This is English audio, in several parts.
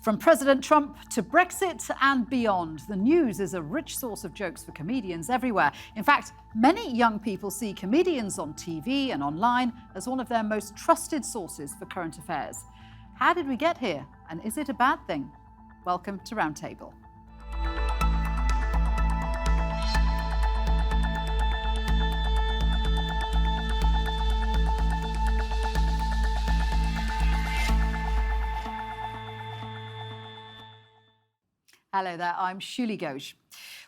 From President Trump to Brexit and beyond, the news is a rich source of jokes for comedians everywhere. In fact, many young people see comedians on TV and online as one of their most trusted sources for current affairs. How did we get here, and is it a bad thing? Welcome to Roundtable. Hello there, I'm Shuli Ghosh.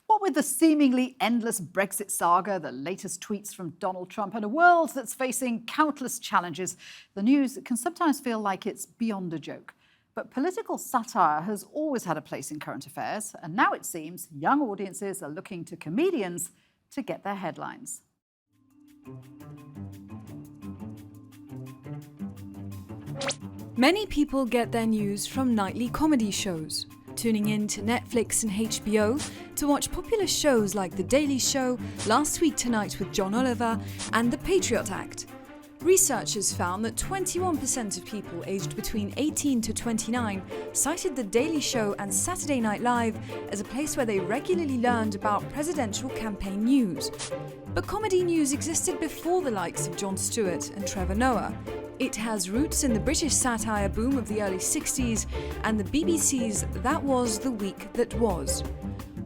What with the seemingly endless Brexit saga, the latest tweets from Donald Trump, and a world that's facing countless challenges, the news can sometimes feel like it's beyond a joke. But political satire has always had a place in current affairs, and now it seems young audiences are looking to comedians to get their headlines. Many people get their news from nightly comedy shows, tuning in to Netflix and HBO to watch popular shows like The Daily Show, Last Week Tonight with John Oliver, and The Patriot Act. Researchers found that 21% of people aged between 18 to 29 cited The Daily Show and Saturday Night Live as a place where they regularly learned about presidential campaign news. But comedy news existed before the likes of Jon Stewart and Trevor Noah. It has roots in the British satire boom of the early 60s and the BBC's That Was the Week That Was.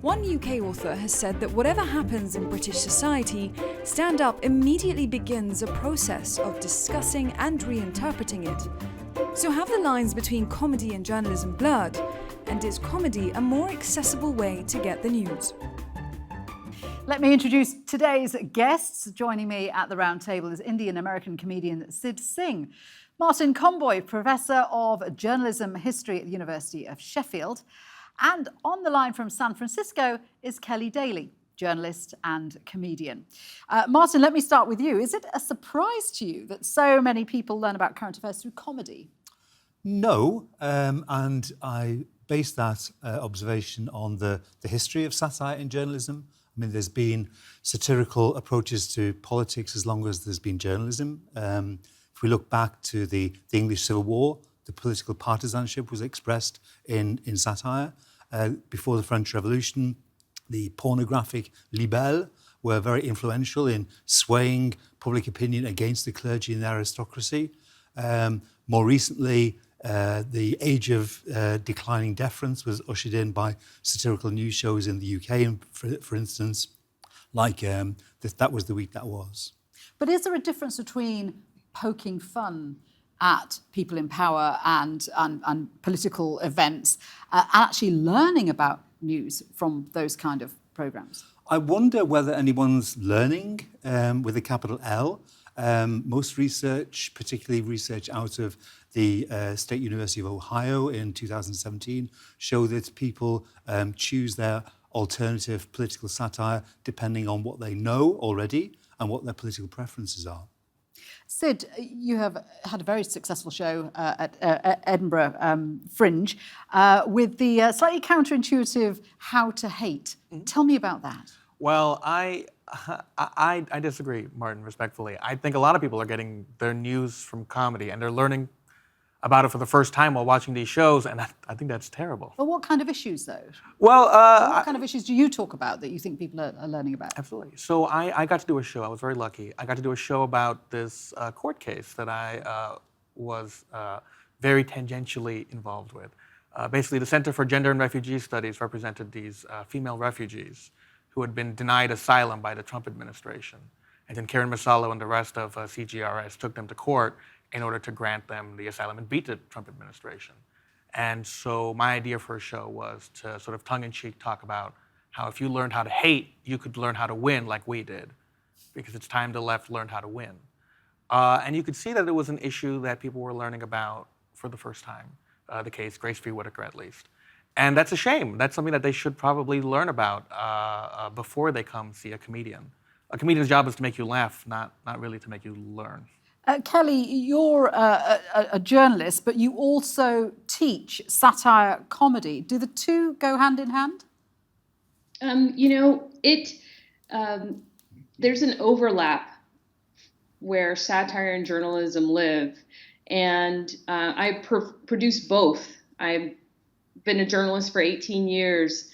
One UK author has said that whatever happens in British society, Stand Up immediately begins a process of discussing and reinterpreting it. So have the lines between comedy and journalism blurred? And is comedy a more accessible way to get the news? Let me introduce today's guests. Joining me at the round table is Indian-American comedian Sid Singh, Martin Conboy, Professor of Journalism History at the University of Sheffield, and on the line from San Francisco is Keli Dailey, journalist and comedian. Martin, let me start with you. Is it a surprise to you that so many people learn about current affairs through comedy? No, and I base that observation on the history of satire in journalism. I mean, there's been satirical approaches to politics as long as there's been journalism. If we look back to the English Civil War, the political partisanship was expressed in satire. Before the French Revolution, the pornographic libelles were very influential in swaying public opinion against the clergy and the aristocracy. More recently, the age of declining deference was ushered in by satirical news shows in the UK, and for instance, like That Was the Week That Was. But is there a difference between poking fun at people in power and political events and actually learning about news from those kind of programmes? I wonder whether anyone's learning with a capital L. Most research, particularly research out of the State University of Ohio in 2017, show that people choose their alternative political satire depending on what they know already and what their political preferences are. Sid, you have had a very successful show at Edinburgh Fringe with the slightly counterintuitive How to Hate. Tell me about that. Well, I disagree, Martin, respectfully. I think a lot of people are getting their news from comedy and they're learning about it for the first time while watching these shows, and I think that's terrible. But what kind of issues, though? Well, what kind of issues do you talk about that you think people are learning about? Absolutely. So I got to do a show. I was very lucky. I got to do a show about this court case that I was very tangentially involved with. Basically, the Center for Gender and Refugee Studies represented these female refugees who had been denied asylum by the Trump administration. And then Karen Masalo and the rest of CGRS took them to court in order to grant them the asylum and beat the Trump administration. And so my idea for a show was to sort of tongue-in-cheek talk about how if you learned how to hate, you could learn how to win like we did, because it's time the left learned how to win. And you could see that it was an issue that people were learning about for the first time, the case Grace v. Whitaker at least. And that's a shame. That's something that they should probably learn about before they come see a comedian. A comedian's job is to make you laugh, not really to make you learn. Keli, you're a journalist, but you also teach satire comedy. Do the two go hand in hand? There's an overlap where satire and journalism live, and I produce both. I been a journalist for 18 years,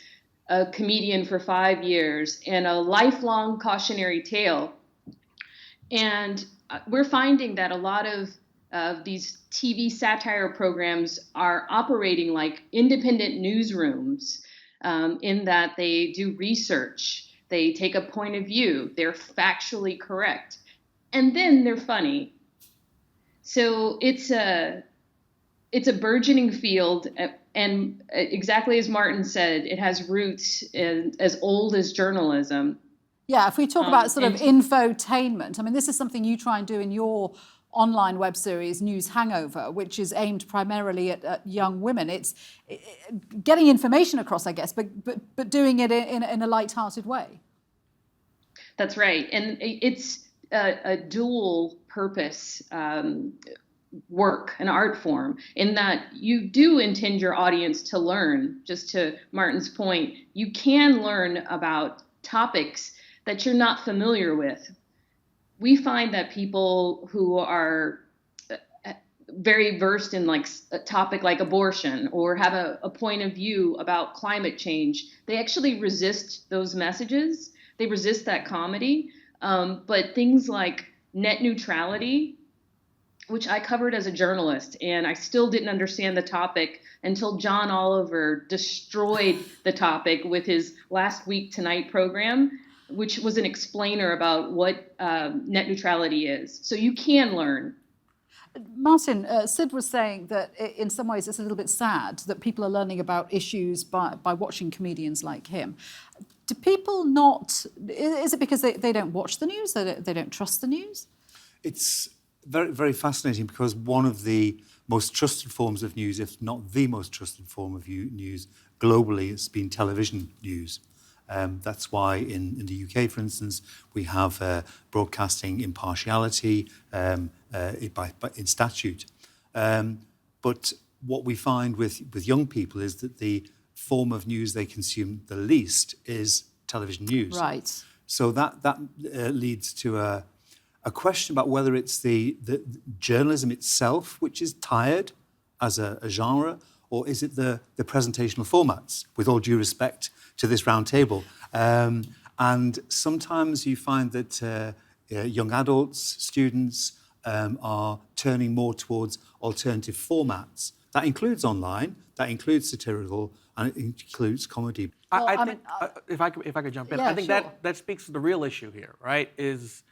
a comedian for 5 years, and a lifelong cautionary tale. And we're finding that a lot of these TV satire programs are operating like independent newsrooms, in that they do research, they take a point of view, they're factually correct, and then they're funny. So it's a burgeoning field, and exactly as Martin said, it has roots as old as journalism. Yeah, if we talk about sort of infotainment, I mean, this is something you try and do in your online web series, News Hangover, which is aimed primarily at young women. It's getting information across, I guess, but doing it in a light-hearted way. That's right. And it's a dual purpose work, an art form, in that you do intend your audience to learn. Just to Martin's point, you can learn about topics that you're not familiar with. We find that people who are very versed in like a topic like abortion or have a point of view about climate change, they actually resist those messages. They resist that comedy. But things like net neutrality, which I covered as a journalist, and I still didn't understand the topic until John Oliver destroyed the topic with his Last Week Tonight program, which was an explainer about what net neutrality is. So you can learn. Martin, Sid was saying that in some ways it's a little bit sad that people are learning about issues by watching comedians like him. Do people not, is it because they don't watch the news, they don't trust the news? It's very, very fascinating because one of the most trusted forms of news, if not the most trusted form of news globally, has been television news. That's why in the UK, for instance, we have broadcasting impartiality in statute. But what we find with young people is that the form of news they consume the least is television news. Right. So that leads to a question about whether it's the journalism itself which is tired as a genre, or is it the presentational formats, with all due respect to this round table. And sometimes you find that young adults, students, are turning more towards alternative formats. That includes online, that includes satirical, and it includes comedy. I think, if I could jump in, yeah, I think sure. that speaks to the real issue here, right? Is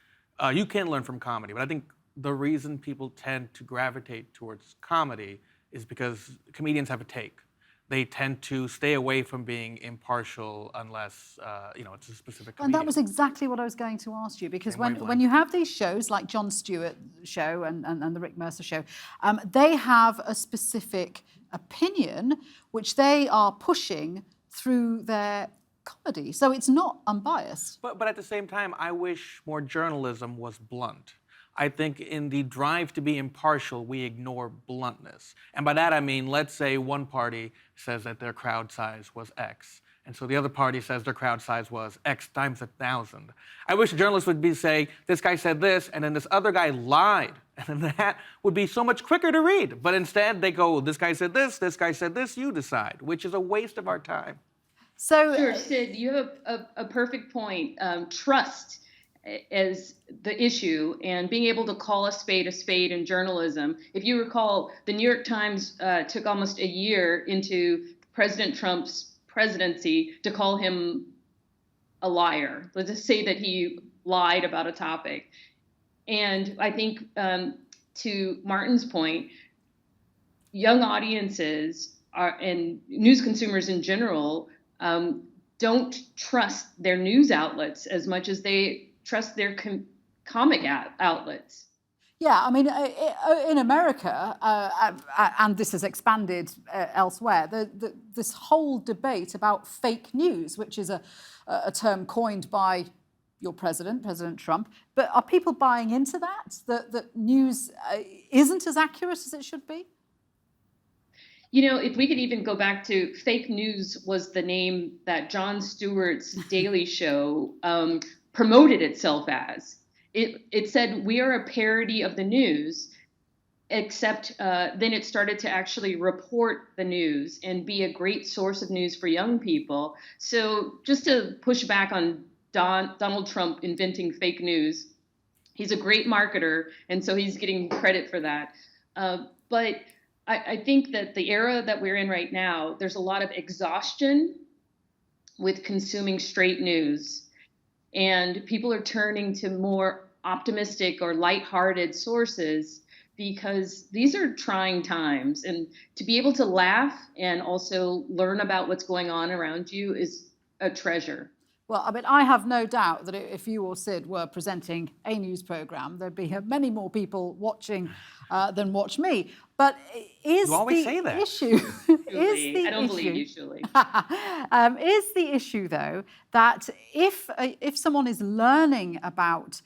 you can learn from comedy, but I think the reason people tend to gravitate towards comedy is because comedians have a take. They tend to stay away from being impartial unless it's a specific comedian. And that was exactly what I was going to ask you, because when you have these shows like Jon Stewart show and the Rick Mercer show, they have a specific opinion which they are pushing through their comedy. So it's not unbiased. But at the same time, I wish more journalism was blunt. I think in the drive to be impartial, we ignore bluntness. And by that I mean, let's say one party says that their crowd size was X, and so the other party says their crowd size was X times 1,000. I wish journalists would say, this guy said this, and then this other guy lied. And then that would be so much quicker to read. But instead they go, this guy said this, you decide, which is a waste of our time. So, sure, Sid, you have a perfect point. Trust as the issue, and being able to call a spade in journalism. If you recall, the New York Times took almost a year into President Trump's presidency to call him a liar. Let's just say that he lied about a topic. And I think, to Martin's point, young audiences and news consumers in general don't trust their news outlets as much as they trust their comic outlets. Yeah, I mean, in America, and this has expanded elsewhere, this whole debate about fake news, which is a term coined by your president, President Trump, but are people buying into that news isn't as accurate as it should be? You know, if we could even go back to fake news was the name that Jon Stewart's Daily Show promoted itself as. It said, we are a parody of the news. except then it started to actually report the news and be a great source of news for young people. So just to push back on Donald Trump inventing fake news, he's a great marketer, and so he's getting credit for that. But I think that the era that we're in right now, there's a lot of exhaustion with consuming straight news, and people are turning to more optimistic or lighthearted sources because these are trying times, and to be able to laugh and also learn about what's going on around you is a treasure. Well, I mean, I have no doubt that if you or Sid were presenting a news programme, there'd be many more people watching than watch me. But is You always the say that. issue... I don't believe you, Julie. Is the issue, though, that if someone is learning about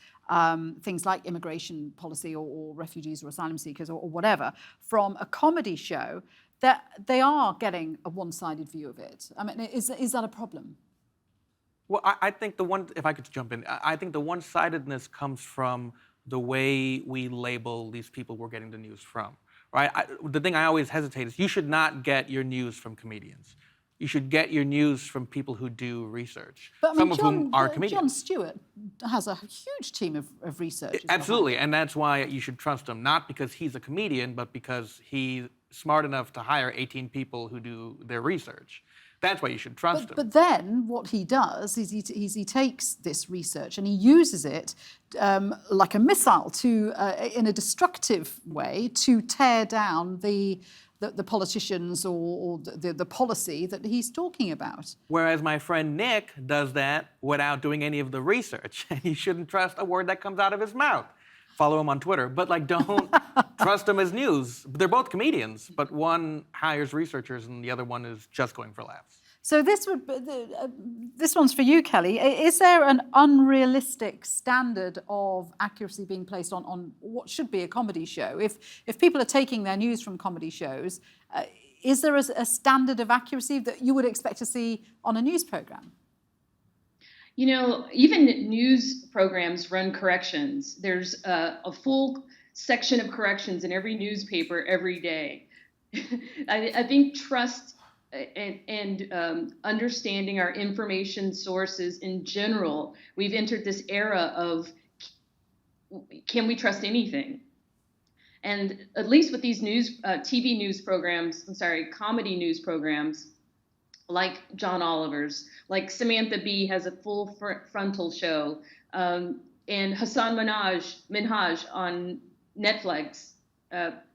things like immigration policy or refugees or asylum seekers or whatever from a comedy show, that they are getting a one-sided view of it? I mean, is that a problem? Well, I think if I could jump in, I think the one-sidedness comes from the way we label these people we're getting the news from, right? The thing I always hesitate is you should not get your news from comedians. You should get your news from people who do research, But I mean, some of whom are comedians. Jon Stewart has a huge team of researchers. Absolutely, and that's why you should trust him, not because he's a comedian, but because he's smart enough to hire 18 people who do their research. That's why you should trust him. But then what he does is he takes this research and he uses it like a missile to, in a destructive way, to tear down the politicians or the policy that he's talking about. Whereas my friend Nick does that without doing any of the research. And you shouldn't trust a word that comes out of his mouth. Follow him on Twitter. But don't trust him as news. They're both comedians, but one hires researchers and the other one is just going for laughs. So this one's for you, Keli. Is there an unrealistic standard of accuracy being placed on what should be a comedy show? If people are taking their news from comedy shows, is there a standard of accuracy that you would expect to see on a news program? You know, even news programs run corrections. There's a full section of corrections in every newspaper every day. I think trust and understanding our information sources in general, we've entered this era of can we trust anything? And at least with these TV news programs, comedy news programs, like John Oliver's, like Samantha Bee has a full frontal show, and Hassan Minhaj on Netflix. At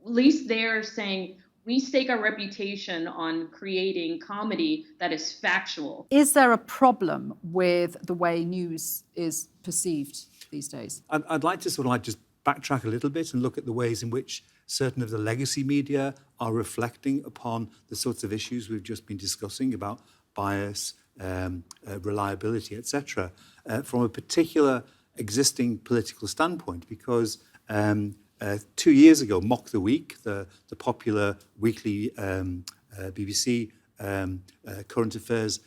least they're saying we stake our reputation on creating comedy that is factual. Is there a problem with the way news is perceived these days? I'd like to just backtrack a little bit and look at the ways in which certain of the legacy media are reflecting upon the sorts of issues we've just been discussing about bias, reliability, etc., from a particular existing political standpoint. Because 2 years ago, Mock the Week, the popular weekly BBC current affairs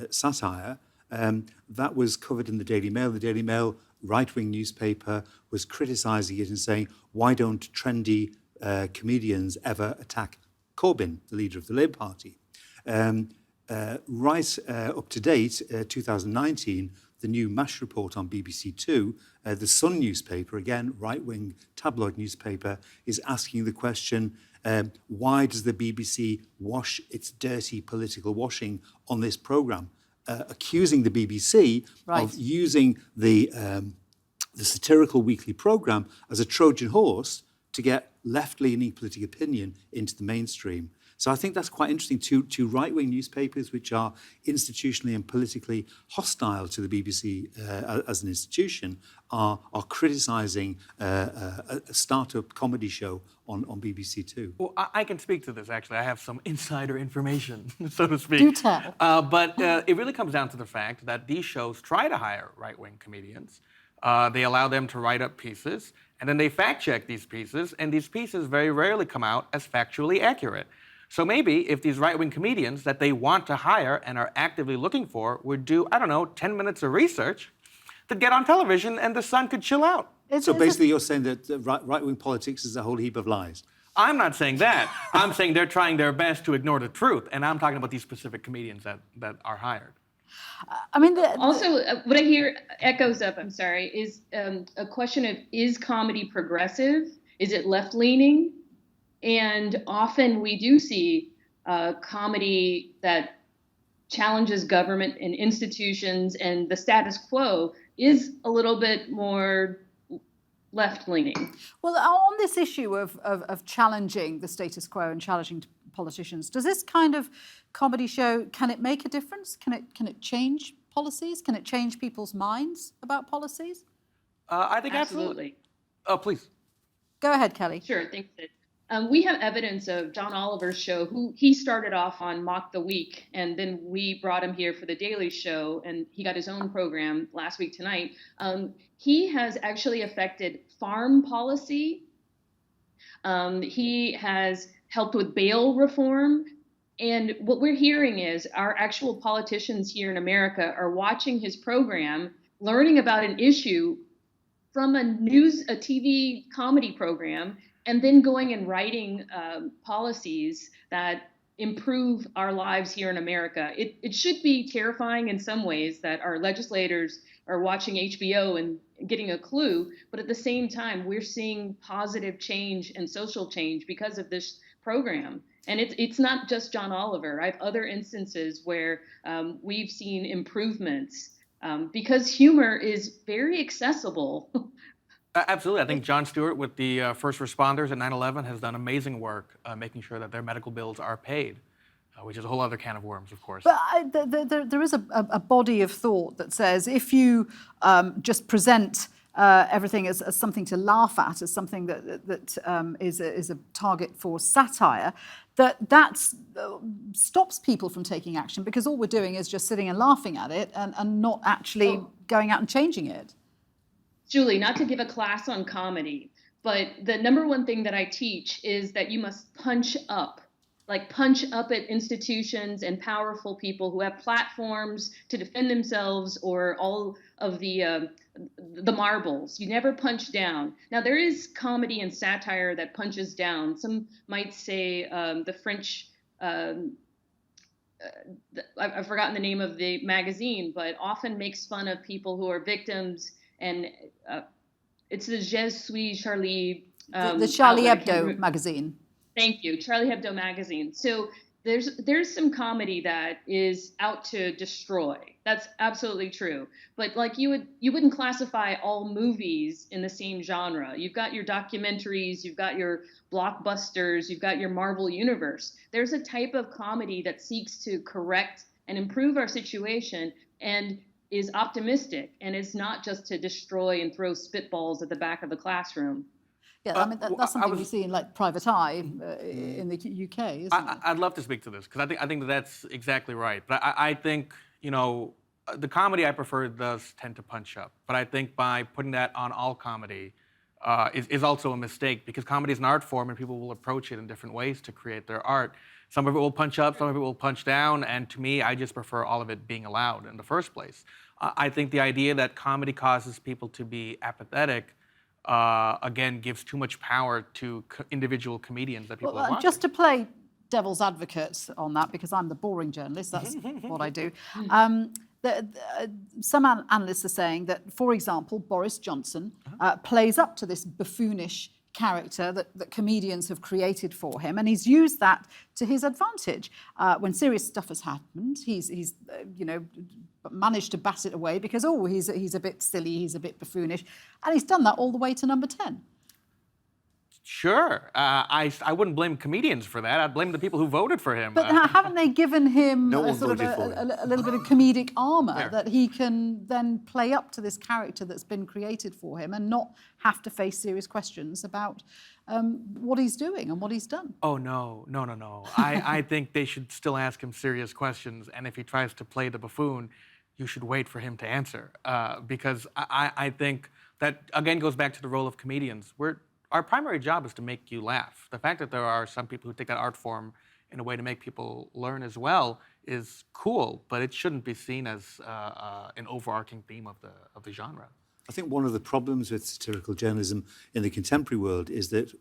satire, that was covered in the Daily Mail. The Daily Mail, right-wing newspaper, was criticising it and saying, why don't trendy comedians ever attack Corbyn, the leader of the Labour Party? Right up to date, 2019, the new MASH report on BBC Two, the Sun newspaper, again, right-wing tabloid newspaper, is asking the question, why does the BBC wash its dirty political washing on this programme? Accusing the BBC of using the satirical weekly programme as a Trojan horse to get left-leaning political opinion into the mainstream. So I think that's quite interesting. Two right-wing newspapers, which are institutionally and politically hostile to the BBC as an institution, are criticising a start-up comedy show on BBC Two. Well, I can speak to this, actually. I have some insider information, so to speak. Do tell. But it really comes down to the fact that these shows try to hire right-wing comedians. They allow them to write up pieces, and then they fact-check these pieces, and these pieces very rarely come out as factually accurate. So maybe if these right-wing comedians that they want to hire and are actively looking for would do, 10 minutes of research, they'd get on television and the Sun could chill out. So basically you're saying that right-wing politics is a whole heap of lies. I'm not saying that. I'm saying they're trying their best to ignore the truth, and I'm talking about these specific comedians that are hired. I mean, also, what I hear echoes up, I'm sorry, is a question of, is comedy progressive? Is it left-leaning? And often we do see comedy that challenges government and institutions, and the status quo is a little bit more left-leaning. Well, on this issue of challenging the status quo and challenging politicians, does this kind of comedy show, can it make a difference? Can it change policies? Can it change people's minds about policies? I think absolutely. Oh, please. Go ahead, Kelly. Sure, thanks, Sid. We have evidence of John Oliver's show, who he started off on Mock the Week, and then we brought him here for the Daily Show, and he got his own program last week tonight. He has actually affected farm policy. He has helped with bail reform. And what we're hearing is our actual politicians here in America are watching his program, learning about an issue from a TV comedy program, and then going and writing policies that improve our lives here in America. It should be terrifying in some ways that our legislators are watching HBO and getting a clue, but at the same time, we're seeing positive change and social change because of this program. And it's not just John Oliver. I have other instances where we've seen improvements because humor is very accessible. Absolutely. I think Jon Stewart with the first responders at 9/11 has done amazing work making sure that their medical bills are paid, which is a whole other can of worms, of course. But there is a body of thought that says if you just present everything as something to laugh at, as something that is a target for satire, that stops people from taking action, because all we're doing is just sitting and laughing at it and not actually going out and changing it. Julie, not to give a class on comedy, but the number one thing that I teach is that you must punch up at institutions and powerful people who have platforms to defend themselves, or all of the marbles. You never punch down. Now, there is comedy and satire that punches down. Some might say the French, I've forgotten the name of the magazine, but often makes fun of people who are victims. And it's the Je suis Charlie. The Charlie Hebdo magazine. Thank you, Charlie Hebdo magazine. So there's some comedy that is out to destroy. That's absolutely true. But like you wouldn't classify all movies in the same genre. You've got your documentaries, you've got your blockbusters, you've got your Marvel universe. There's a type of comedy that seeks to correct and improve our situation and is optimistic, and it's not just to destroy and throw spitballs at the back of the classroom. Yeah, I mean, that's something we see in like Private Eye in the UK, isn't it? I'd love to speak to this, because I think that's exactly right. But I think, the comedy I prefer does tend to punch up. But I think by putting that on all comedy is also a mistake, because comedy is an art form and people will approach it in different ways to create their art. Some of it will punch up, some of it will punch down, and to me, I just prefer all of it being allowed in the first place. I think the idea that comedy causes people to be apathetic, again, gives too much power to individual comedians that people are watching. Just to play devil's advocate on that, because I'm the boring journalist, that's what I do. Some analysts are saying that, for example, Boris Johnson plays up to this buffoonish character that comedians have created for him, and he's used that to his advantage. When serious stuff has happened, he's managed to bat it away because he's a bit silly, he's a bit buffoonish, and he's done that all the way to number 10. Sure. I wouldn't blame comedians for that. I'd blame the people who voted for him. But haven't they given him No a one sort of voted for him. a little bit of comedic armour Fair. that he can then play up to this character that's been created for him and not have to face serious questions about what he's doing and what he's done? Oh, no. I think they should still ask him serious questions, and if he tries to play the buffoon, you should wait for him to answer. Because I think that, again, goes back to the role of comedians. Our primary job is to make you laugh. The fact that there are some people who take that art form in a way to make people learn as well is cool, but it shouldn't be seen as an overarching theme of the genre. I think one of the problems with satirical journalism in the contemporary world is that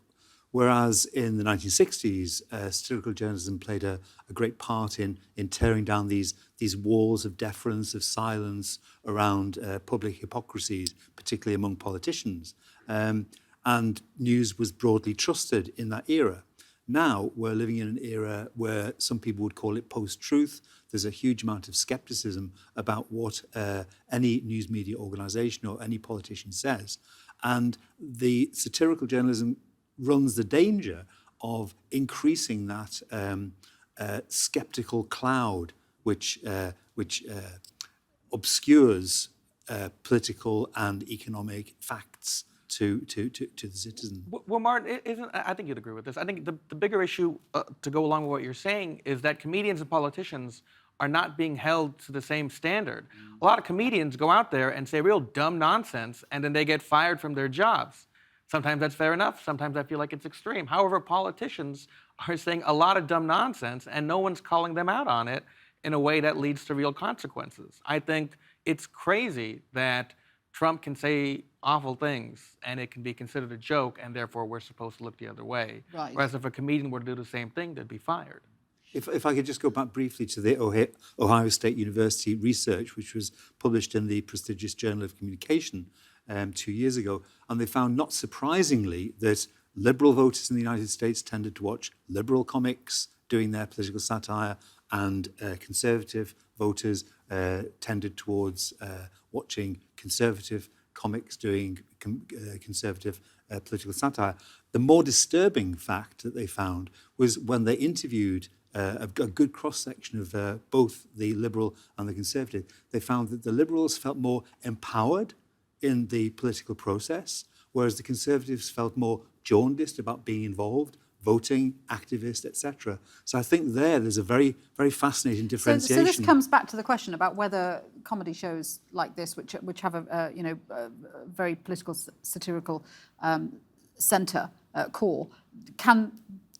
whereas in the 1960s, satirical journalism played a great part in tearing down these walls of deference, of silence around public hypocrisies, particularly among politicians. And news was broadly trusted in that era. Now we're living in an era where some people would call it post-truth. There's a huge amount of skepticism about what any news media organisation or any politician says. And the satirical journalism runs the danger of increasing that sceptical cloud which obscures political and economic facts to the citizen. Well, Martin, I think you'd agree with this. I think the bigger issue to go along with what you're saying is that comedians and politicians are not being held to the same standard. A lot of comedians go out there and say real dumb nonsense, and then they get fired from their jobs. Sometimes that's fair enough. Sometimes I feel like it's extreme. However, politicians are saying a lot of dumb nonsense, and no one's calling them out on it in a way that leads to real consequences. I think it's crazy that Trump can say awful things and it can be considered a joke, and therefore we're supposed to look the other way. Right. Whereas if a comedian were to do the same thing, they'd be fired. If I could just go back briefly to the Ohio State University research, which was published in the prestigious Journal of Communication 2 years ago, and they found, not surprisingly, that liberal voters in the United States tended to watch liberal comics doing their political satire, and conservative voters tended towards watching conservative comics doing conservative political satire. The more disturbing fact that they found was when they interviewed a good cross-section of both the liberal and the conservative, they found that the liberals felt more empowered in the political process, whereas the conservatives felt more jaundiced about being involved, voting, activist, etc. So I think there's a very, very fascinating differentiation. So this comes back to the question about whether comedy shows like this, which have a very political, satirical centre core, can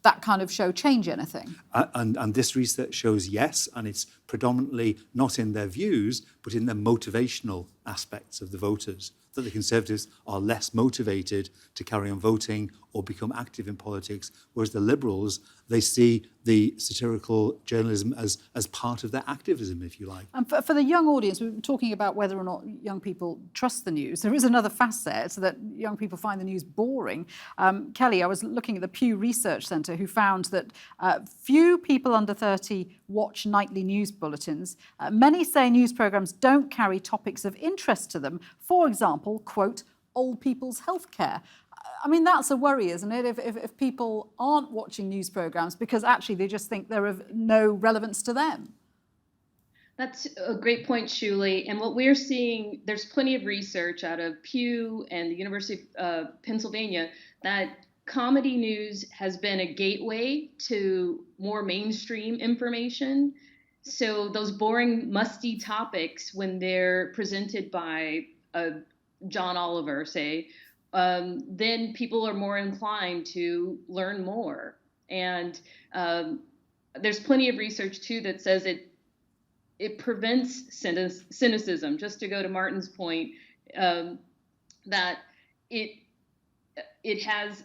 that kind of show change anything? And this research shows yes, and it's predominantly not in their views, but in their motivational aspects of the voters, that the Conservatives are less motivated to carry on voting or become active in politics, whereas the Liberals, they see the satirical journalism as part of their activism, if you like. And for the young audience, we were talking about whether or not young people trust the news. There is another facet that young people find the news boring. Keli, I was looking at the Pew Research Centre, who found that few people under 30 watch nightly news bulletins. Many say news programmes don't carry topics of interest to them. For example, quote, old people's healthcare. I mean, that's a worry, isn't it? If people aren't watching news programmes because actually they just think they're of no relevance to them. That's a great point, Shuli. And what we're seeing, there's plenty of research out of Pew and the University of Pennsylvania that comedy news has been a gateway to more mainstream information. So those boring, musty topics, when they're presented by John Oliver, say, then people are more inclined to learn more. And there's plenty of research, too, that says it prevents cynicism. Just to go to Martin's point, that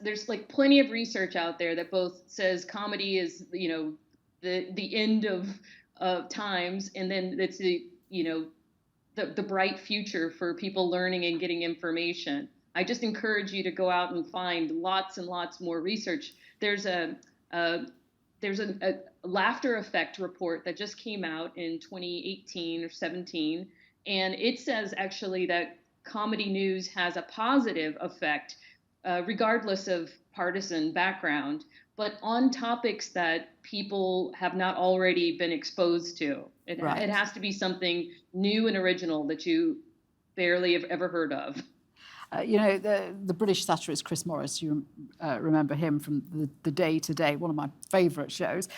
there's like plenty of research out there that both says comedy is, the end of times, and then it's the bright future for people learning and getting information. I just encourage you to go out and find lots and lots more research. There's a laughter effect report that just came out in 2018 or 17, and it says actually that comedy news has a positive effect, regardless of partisan background, but on topics that people have not already been exposed to. It has to be something new and original that you barely have ever heard of. The British satirist Chris Morris, you remember him from the Day Today, one of my favourite shows,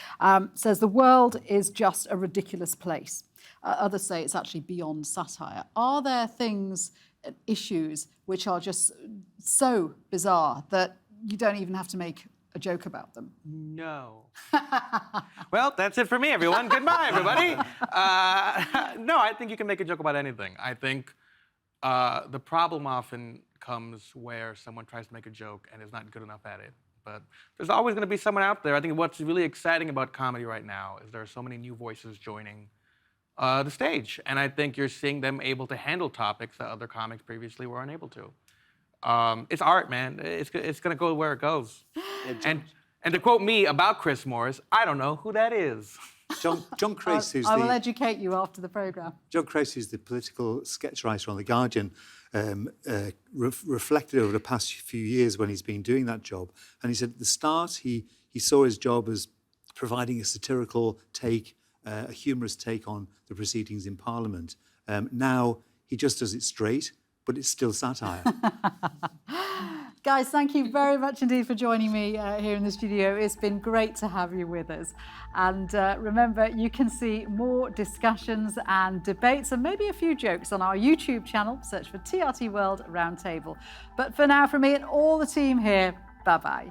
says the world is just a ridiculous place. Others say it's actually beyond satire. Are there things, issues, which are just so bizarre that you don't even have to make a joke about them? No. Well, that's it for me, everyone. Goodbye, everybody. No, I think you can make a joke about anything. I think The problem often comes where someone tries to make a joke and is not good enough at it. But there's always going to be someone out there. I think what's really exciting about comedy right now is there are so many new voices joining the stage. And I think you're seeing them able to handle topics that other comics previously were unable to. It's art, man. It's going to go where it goes. And to quote me about Chris Morris, I don't know who that is. John Crace, who's I will educate you after the programme. John Crace, who's the political sketch writer on The Guardian, reflected over the past few years when he's been doing that job. And he said at the start, he saw his job as providing a satirical take, a humorous take on the proceedings in Parliament. Now he just does it straight, but it's still satire. Guys, thank you very much indeed for joining me here in the studio. It's been great to have you with us. And remember, you can see more discussions and debates and maybe a few jokes on our YouTube channel. Search for TRT World Roundtable. But for now, from me and all the team here, bye-bye.